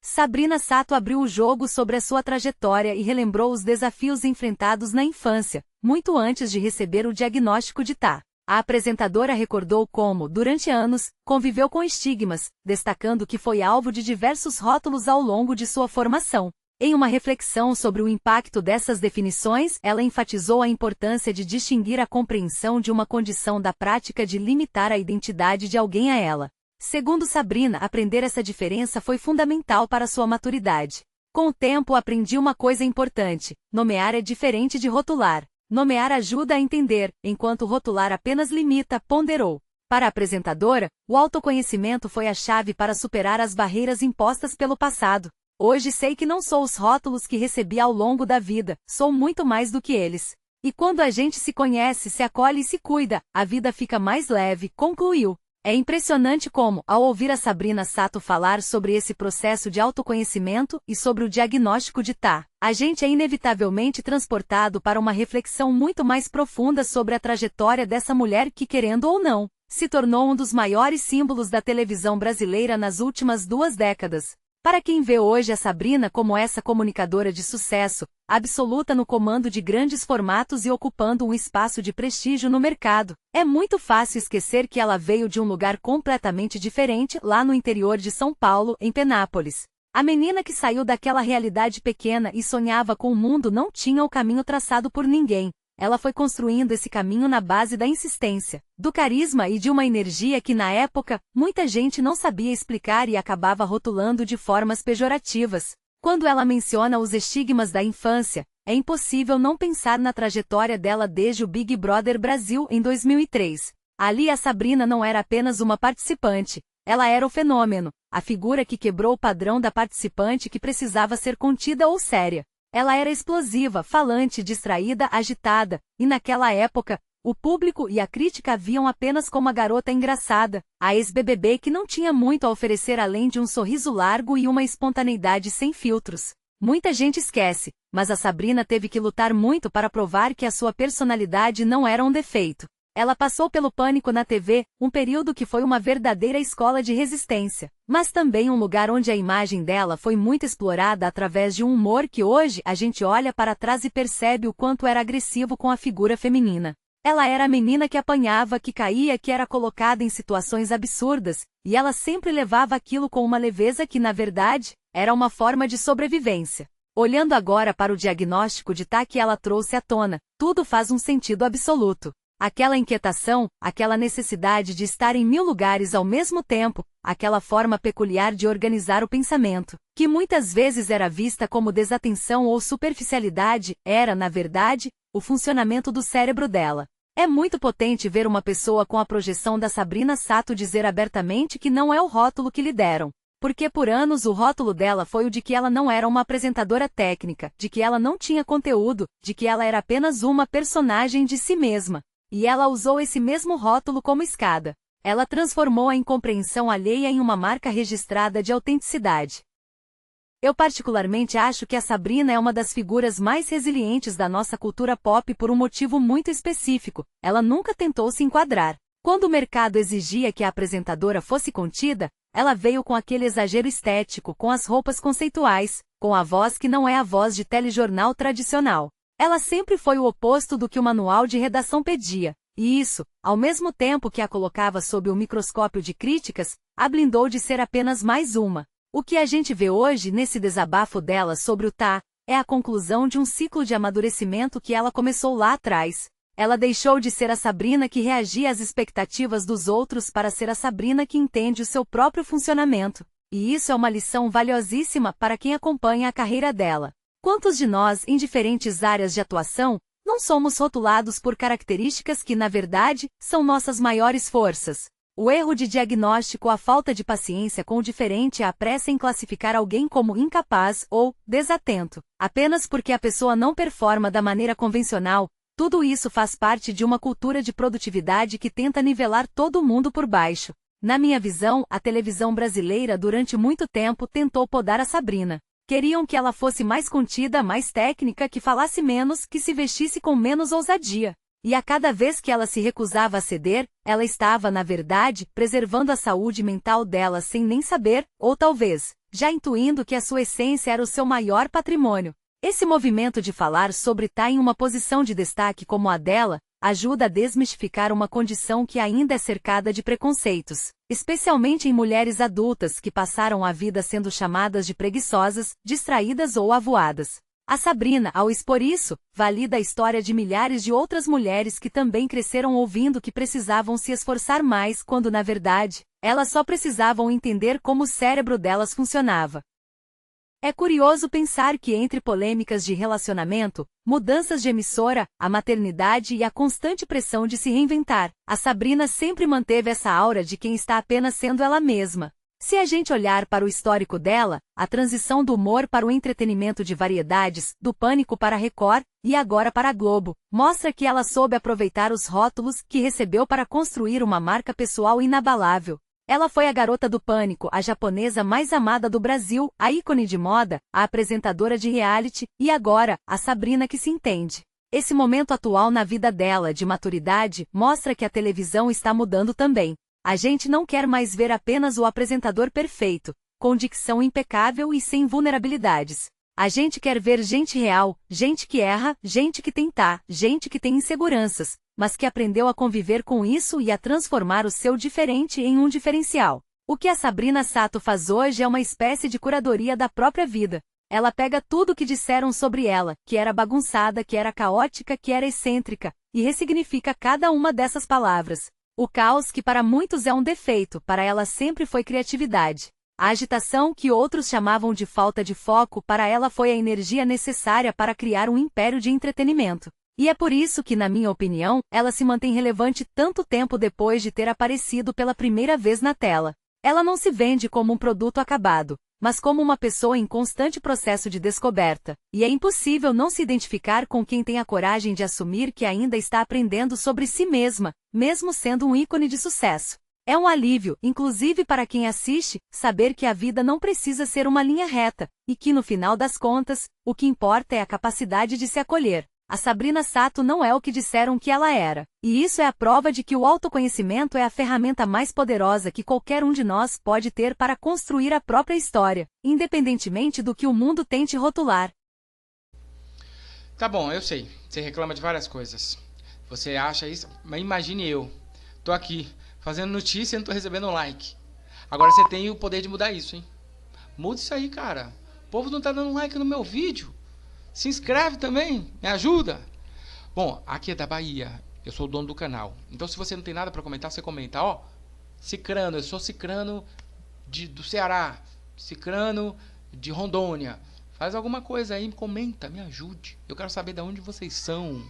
Sabrina Sato abriu o jogo sobre a sua trajetória e relembrou os desafios enfrentados na infância, muito antes de receber o diagnóstico de TAA. A apresentadora recordou como, durante anos, conviveu com estigmas, destacando que foi alvo de diversos rótulos ao longo de sua formação. Em uma reflexão sobre o impacto dessas definições, ela enfatizou a importância de distinguir a compreensão de uma condição da prática de limitar a identidade de alguém a ela. Segundo Sabrina, aprender essa diferença foi fundamental para sua maturidade. Com o tempo aprendi uma coisa importante: nomear é diferente de rotular. Nomear ajuda a entender, enquanto rotular apenas limita, ponderou. Para a apresentadora, o autoconhecimento foi a chave para superar as barreiras impostas pelo passado. Hoje sei que não sou os rótulos que recebi ao longo da vida, sou muito mais do que eles. E quando a gente se conhece, se acolhe e se cuida, a vida fica mais leve, concluiu. É impressionante como, ao ouvir a Sabrina Sato falar sobre esse processo de autoconhecimento e sobre o diagnóstico de TAA, a gente é inevitavelmente transportado para uma reflexão muito mais profunda sobre a trajetória dessa mulher que, querendo ou não, se tornou um dos maiores símbolos da televisão brasileira nas últimas 2 décadas. Para quem vê hoje a Sabrina como essa comunicadora de sucesso, absoluta no comando de grandes formatos e ocupando um espaço de prestígio no mercado, é muito fácil esquecer que ela veio de um lugar completamente diferente lá no interior de São Paulo, em Penápolis. A menina que saiu daquela realidade pequena e sonhava com o mundo não tinha o caminho traçado por ninguém. Ela foi construindo esse caminho na base da insistência, do carisma e de uma energia que na época, muita gente não sabia explicar e acabava rotulando de formas pejorativas. Quando ela menciona os estigmas da infância, é impossível não pensar na trajetória dela desde o Big Brother Brasil em 2003. Ali a Sabrina não era apenas uma participante, ela era o fenômeno, a figura que quebrou o padrão da participante que precisava ser contida ou séria. Ela era explosiva, falante, distraída, agitada, e naquela época, o público e a crítica a viam apenas como a garota engraçada, a ex-BBB que não tinha muito a oferecer além de um sorriso largo e uma espontaneidade sem filtros. Muita gente esquece, mas a Sabrina teve que lutar muito para provar que a sua personalidade não era um defeito. Ela passou pelo pânico na TV, um período que foi uma verdadeira escola de resistência, mas também um lugar onde a imagem dela foi muito explorada através de um humor que hoje a gente olha para trás e percebe o quanto era agressivo com a figura feminina. Ela era a menina que apanhava, que caía, que era colocada em situações absurdas, e ela sempre levava aquilo com uma leveza que, na verdade, era uma forma de sobrevivência. Olhando agora para o diagnóstico de TAA que ela trouxe à tona, tudo faz um sentido absoluto. Aquela inquietação, aquela necessidade de estar em 1000 lugares ao mesmo tempo, aquela forma peculiar de organizar o pensamento, que muitas vezes era vista como desatenção ou superficialidade, era, na verdade, o funcionamento do cérebro dela. É muito potente ver uma pessoa com a projeção da Sabrina Sato dizer abertamente que não é o rótulo que lhe deram. Porque por anos o rótulo dela foi o de que ela não era uma apresentadora técnica, de que ela não tinha conteúdo, de que ela era apenas uma personagem de si mesma. E ela usou esse mesmo rótulo como escada. Ela transformou a incompreensão alheia em uma marca registrada de autenticidade. Eu particularmente acho que a Sabrina é uma das figuras mais resilientes da nossa cultura pop por um motivo muito específico: ela nunca tentou se enquadrar. Quando o mercado exigia que a apresentadora fosse contida, ela veio com aquele exagero estético, com as roupas conceituais, com a voz que não é a voz de telejornal tradicional. Ela sempre foi o oposto do que o manual de redação pedia, e isso, ao mesmo tempo que a colocava sob o microscópio de críticas, a blindou de ser apenas mais uma. O que a gente vê hoje nesse desabafo dela sobre o TAA é a conclusão de um ciclo de amadurecimento que ela começou lá atrás. Ela deixou de ser a Sabrina que reagia às expectativas dos outros para ser a Sabrina que entende o seu próprio funcionamento. E isso é uma lição valiosíssima para quem acompanha a carreira dela. Quantos de nós, em diferentes áreas de atuação, não somos rotulados por características que, na verdade, são nossas maiores forças? O erro de diagnóstico, a falta de paciência com o diferente e a pressa em classificar alguém como incapaz ou desatento, apenas porque a pessoa não performa da maneira convencional, tudo isso faz parte de uma cultura de produtividade que tenta nivelar todo mundo por baixo. Na minha visão, a televisão brasileira durante muito tempo tentou podar a Sabrina. Queriam que ela fosse mais contida, mais técnica, que falasse menos, que se vestisse com menos ousadia. E a cada vez que ela se recusava a ceder, ela estava, na verdade, preservando a saúde mental dela sem nem saber, ou talvez, já intuindo que a sua essência era o seu maior patrimônio. Esse movimento de falar sobre estar em uma posição de destaque como a dela, ajuda a desmistificar uma condição que ainda é cercada de preconceitos, especialmente em mulheres adultas que passaram a vida sendo chamadas de preguiçosas, distraídas ou avoadas. A Sabrina, ao expor isso, valida a história de milhares de outras mulheres que também cresceram ouvindo que precisavam se esforçar mais quando, na verdade, elas só precisavam entender como o cérebro delas funcionava. É curioso pensar que entre polêmicas de relacionamento, mudanças de emissora, a maternidade e a constante pressão de se reinventar, a Sabrina sempre manteve essa aura de quem está apenas sendo ela mesma. Se a gente olhar para o histórico dela, a transição do humor para o entretenimento de variedades, do Pânico para a Record, e agora para a Globo, mostra que ela soube aproveitar os rótulos que recebeu para construir uma marca pessoal inabalável. Ela foi a garota do Pânico, a japonesa mais amada do Brasil, a ícone de moda, a apresentadora de reality, e agora, a Sabrina que se entende. Esse momento atual na vida dela, de maturidade, mostra que a televisão está mudando também. A gente não quer mais ver apenas o apresentador perfeito, com dicção impecável e sem vulnerabilidades. A gente quer ver gente real, gente que erra, gente que tenta, gente que tem inseguranças, mas que aprendeu a conviver com isso e a transformar o seu diferente em um diferencial. O que a Sabrina Sato faz hoje é uma espécie de curadoria da própria vida. Ela pega tudo o que disseram sobre ela, que era bagunçada, que era caótica, que era excêntrica, e ressignifica cada uma dessas palavras. O caos, que para muitos é um defeito, para ela sempre foi criatividade. A agitação, que outros chamavam de falta de foco, para ela foi a energia necessária para criar um império de entretenimento. E é por isso que, na minha opinião, ela se mantém relevante tanto tempo depois de ter aparecido pela primeira vez na tela. Ela não se vende como um produto acabado, mas como uma pessoa em constante processo de descoberta, e é impossível não se identificar com quem tem a coragem de assumir que ainda está aprendendo sobre si mesma, mesmo sendo um ícone de sucesso. É um alívio, inclusive para quem assiste, saber que a vida não precisa ser uma linha reta, e que no final das contas, o que importa é a capacidade de se acolher. A Sabrina Sato não é o que disseram que ela era, e isso é a prova de que o autoconhecimento é a ferramenta mais poderosa que qualquer um de nós pode ter para construir a própria história, independentemente do que o mundo tente rotular. Tá bom, eu sei, você reclama de várias coisas. Você acha isso? Mas imagine eu, tô aqui, fazendo notícia e não tô recebendo like. Agora você tem o poder de mudar isso, hein? Muda isso aí, cara. O povo não tá dando like no meu vídeo. Se inscreve também, me ajuda. Bom, aqui é da Bahia, eu sou o dono do canal. Então se você não tem nada pra comentar, você comenta, ó. Cicrano, eu sou Cicrano do Ceará. Cicrano de Rondônia. Faz alguma coisa aí, comenta, me ajude. Eu quero saber de onde vocês são.